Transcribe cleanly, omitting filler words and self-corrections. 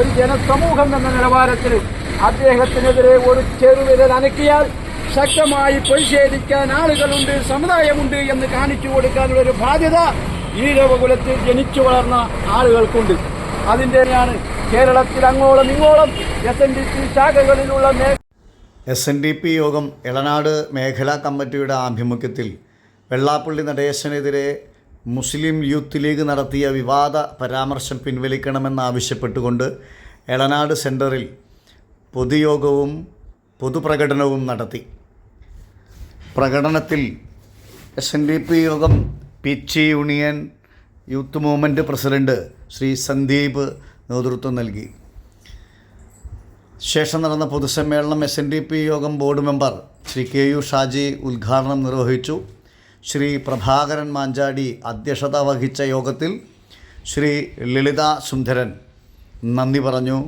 ഒരു ജനസമൂഹം എന്ന നിലവാരത്തിൽ അദ്ദേഹത്തിനെതിരെ ഒരു ചെറുവിരൽ അനക്കിയാൽ ശക്തമായി പ്രതിഷേധിക്കാൻ ആളുകളുണ്ട്, സമുദായമുണ്ട് എന്ന് കാണിച്ചു കൊടുക്കാനുള്ള ഒരു ബാധ്യത ഈഴവകുലത്തിൽ ജനിച്ചു വളർന്ന ആളുകൾക്കുണ്ട്. അതിൻ്റെയാണ് കേരളത്തിൽ അങ്ങോളം ഇങ്ങോളം SNDP ശാഖകളിലുള്ള SNDP യോഗം എളനാട് മേഖലാ കമ്മിറ്റിയുടെ ആഭിമുഖ്യത്തിൽ വെള്ളാപ്പള്ളി നടേശനെതിരെ മുസ്ലിം യൂത്ത് ലീഗ് നടത്തിയ വിവാദ പരാമർശം പിൻവലിക്കണമെന്നാവശ്യപ്പെട്ടുകൊണ്ട് എളനാട് സെൻറ്ററിൽ പൊതുയോഗവും പൊതുപ്രകടനവും നടത്തി. പ്രകടനത്തിൽ SNDP യോഗം പിച്ചി union youth movement president Shri Sandeep നേതൃത്വം നൽകി. ശേഷം നടന്ന പൊതുസമ്മേളനം SNDP യോഗം board member Shri KU Shaji ഉദ്ഘാടനം നിർവഹിച്ചു. ശ്രീ പ്രഭാകരൻ മാഞ്ചാടി അധ്യക്ഷത വഹിച്ച യോഗത്തിൽ ശ്രീ ലളിത സുന്ദരൻ നന്ദി പറഞ്ഞു.